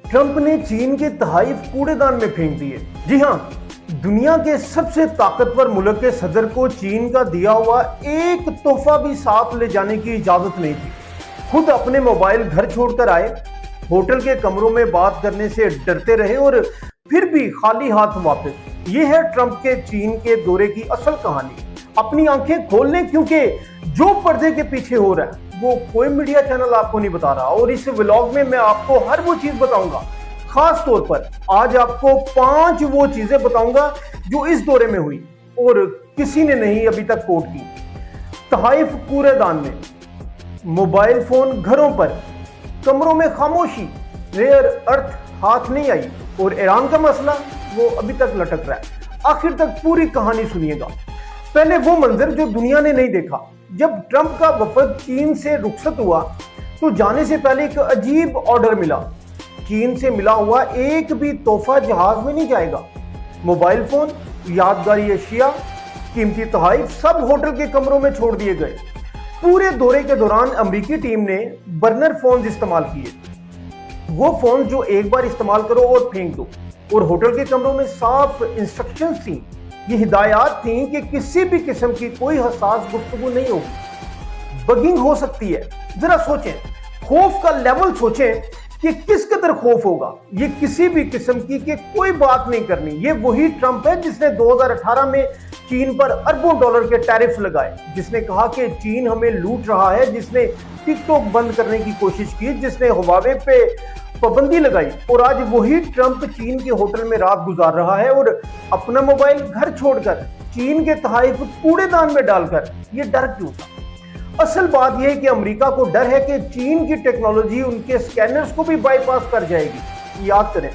Trump ने चीन के तहाइफ कूड़ेदान में फेंक दिए। जी हां, दुनिया के सबसे ताकतवर मुल्क के सदर को चीन का दिया हुआ एक तोहफा भी साथ ले जाने की इजाजत नहीं थी। खुद अपने मोबाइल घर छोड़कर आए, होटल के कमरों में बात करने से डरते रहे और फिर भी खाली हाथ वापस। ये है ट्रंप के चीन के दौरे की असल कहानी। अपनी आंखें खोल लें, क्योंकि जो पर्दे के पीछे हो रहा है वो कोई मीडिया चैनल आपको नहीं बता रहा। और इस व्लॉग में मैं आपको हर वो चीज बताऊंगा। खास तौर पर आज आपको 5 वो चीजें बताऊंगा जो इस दौरे में हुई और किसी ने नहीं अभी तक कोट की। तहाइफ कूड़ेदान में, मोबाइल फोन घरों पर, कमरों में खामोशी, रेयर अर्थ हाथ नहीं आई और ईरान का मसला वो अभी तक लटक रहा है। आखिर तक पूरी कहानी सुनिएगा। पहले वो मंजर जो दुनिया ने नहीं देखा। जब ट्रंप का वफद चीन से रुखसत हुआ तो जाने से पहले एक अजीब ऑर्डर मिला। चीन से मिला हुआ एक भी तोहफा जहाज में नहीं जाएगा। मोबाइल फोन, यादगारी अशिया, कीमती तोहफे सब होटल के कमरों में छोड़ दिए गए। पूरे दौरे के दौरान अमेरिकी टीम ने बर्नर फोन इस्तेमाल किए, वो फोन जो एक बार इस्तेमाल करो और फेंक दो। और होटल के कमरों में साफ इंस्ट्रक्शंस थी, ये हिदायत थी कि किसी भी किस्म की कोई हसास गुफ्तगू नहीं होगी। बगिंग हो सकती है। जरा सोचें, खौफ का लेवल सोचें कि किस कदर खौफ होगा। ये किसी भी किस्म की कि कोई बात नहीं करनी। ये वही ट्रंप है जिसने 2018 में चीन पर अरबों डॉलर के टैरिफ लगाए, जिसने कहा कि चीन हमें लूट रहा है, जिसने टिकटॉक बंद करने की कोशिश की, जिसने हुआवे पे पाबंदी लगाई। और आज वही ट्रंप चीन के होटल में रात गुजार रहा है और अपना मोबाइल घर छोड़कर चीन के तहाइफ कूड़ेदान में डालकर। ये डर क्यों था? असल बात यह है कि अमेरिका को डर है कि चीन की टेक्नोलॉजी उनके स्कैनर्स को भी बाईपास कर जाएगी। याद करें,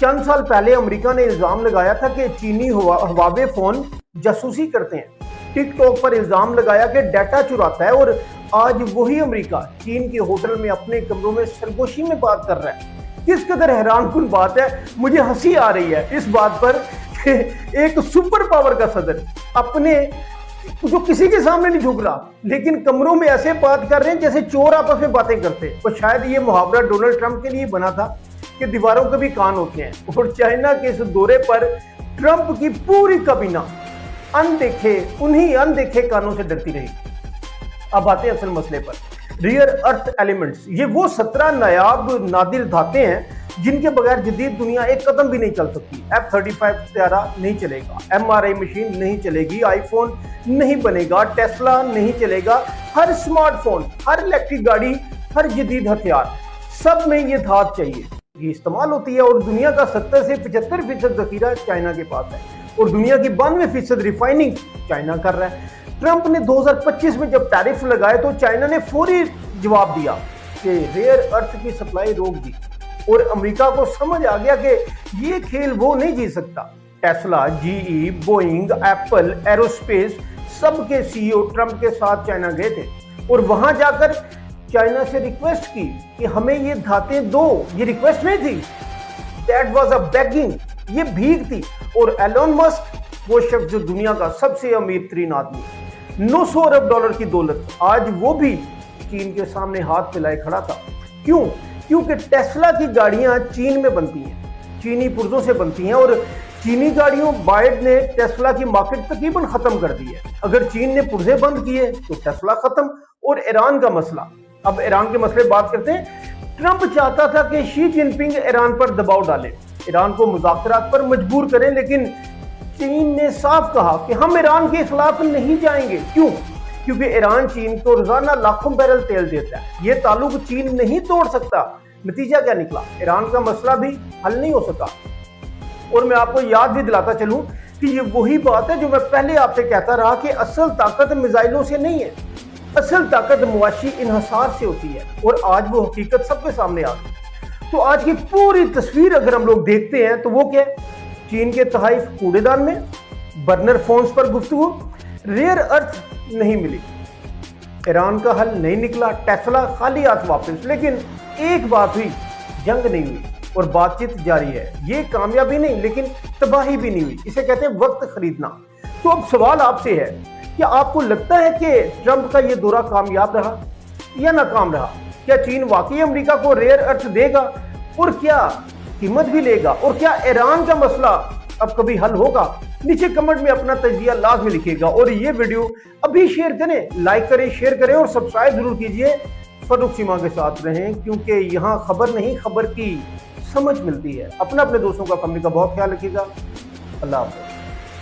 चंद साल पहले अमेरिका ने इल्जाम लगाया था कि चीनी हुआवे फोन जासूसी करते हैं। टिकटॉक पर इल्जाम लगाया कि डाटा चुराता है और आज वही अमेरिका चीन के होटल में अपने कमरों में सरगोशी में बात कर रहा है। किस कदर हैरानकुन बात है। मुझे हंसी आ रही है इस बात पर कि एक सुपर पावर का सदर अपने जो किसी के सामने नहीं झुक रहा, लेकिन कमरों में ऐसे बात कर रहे हैं जैसे चोर आपस में बातें करते। तो शायद ये मुहावरा डोनाल्ड ट्रंप के लिए बना था कि दीवारों के भी कान होते हैं। और चाइना के इस दौरे पर ट्रंप की पूरी काबीना उन्हीं अनदेखे कानों से डरती रही। अब आते हैं असल मसले पर। रियर अर्थ एलिमेंट्स, ये वो 17 नायाब नादिर धाते हैं जिनके बगैर जदीद दुनिया एक कदम भी नहीं चल सकती। F-35 तैयारा नहीं चलेगा, MRI मशीन नहीं चलेगी, आईफोन नहीं बनेगा, टेस्ला नहीं चलेगा। हर स्मार्टफोन, हर इलेक्ट्रिक गाड़ी, हर जदीद हथियार, सब में ये धात चाहिए। ये इस्तेमाल होती है और दुनिया का 70 से 75% जखीरा चाइना के पास है और दुनिया की 92% रिफाइनिंग चाइना कर रहा है। ट्रंप ने 2025 में जब टैरिफ लगाए तो चाइना ने फौरी जवाब दिया कि रेयर अर्थ की सप्लाई रोक दी और अमेरिका को समझ आ गया कि ये खेल वो नहीं जीत सकता। Tesla, GE, Boeing, Apple, aerospace सबके CEO ट्रंप के साथ चाइना गए थे और वहां जाकर चाइना से रिक्वेस्ट की कि हमें ये धातें दो। ये रिक्वेस्ट नहीं थी, दैट वाज अ बेगिंग, ये भीख थी। और एलोन मस्क, वो शख्स जो दुनिया का सबसे अमीर तरीन आदमी, 900 अरब डॉलर की दौलत, आज वो भी चीन के सामने हाथ फैलाए खड़ा था। क्यों? क्योंकि टेस्ला की गाड़ियां चीन में बनती हैं, चीनी पुर्जों से बनती हैं और चीनी गाड़ियों बाइडेन ने टेस्ला की मार्केट तकरीबन खत्म कर दी है। अगर चीन ने पुर्जे बंद किए तो टेस्ला खत्म। और ईरान का मसला, अब ईरान के मसले बात करते हैं। ट्रंप चाहता था कि शी जिनपिंग ईरान पर दबाव डाले, ईरान को मुज़ाकरात पर मजबूर करें, लेकिन चीन ने साफ कहा कि हम ईरान के खिलाफ नहीं जाएंगे। क्यों? क्योंकि ईरान चीन को रोजाना लाखों बैरल तेल देता है। ये ताल्लुक चीन नहीं तोड़ सकता। नतीजा क्या निकला? ईरान का मसला भी हल नहीं हो सका। और मैं आपको याद भी दिलाता चलूं कि ये वही बात है जो मैं पहले आपसे कहता रहा कि असल ताकत मिसाइलों से नहीं है, असल ताकत मुआशी इन्हिसार से होती है। और आज वो हकीकत सबके सामने आ गई। तो आज की पूरी तस्वीर अगर हम लोग देखते हैं तो वो क्या है? चीन के तहाइफ कूड़ेदान में, बर्नर फोन्स पर गुफ्तगू, रेयर अर्थ नहीं मिली, ईरान का हल नहीं निकला, टेस्ला खाली हाथ वापस। लेकिन एक बात हुई, जंग नहीं हुई और बातचीत जारी है। ये कामयाबी नहीं लेकिन तबाही भी नहीं हुई। इसे कहते हैं वक्त खरीदना। तो अब सवाल आपसे है, क्या आपको लगता है कि ट्रंप का ये दौरा कामयाब रहा या नाकाम रहा? क्या चीन वाकई अमेरिका को रेयर अर्थ देगा और क्या कीमत भी लेगा, और क्या ईरान का मसला अब कभी हल होगा? नीचे कमेंट में अपना तजजिया लाजमी लिखिएगा और ये वीडियो अभी शेयर करें, लाइक करें, शेयर करें और सब्सक्राइब जरूर कीजिए। फर्रुख चीमा के साथ रहें, क्योंकि यहाँ खबर नहीं खबर की समझ मिलती है। अपने दोस्तों का, फैमिली का बहुत ख्याल रखिएगा। अल्लाह हाफ़िज़।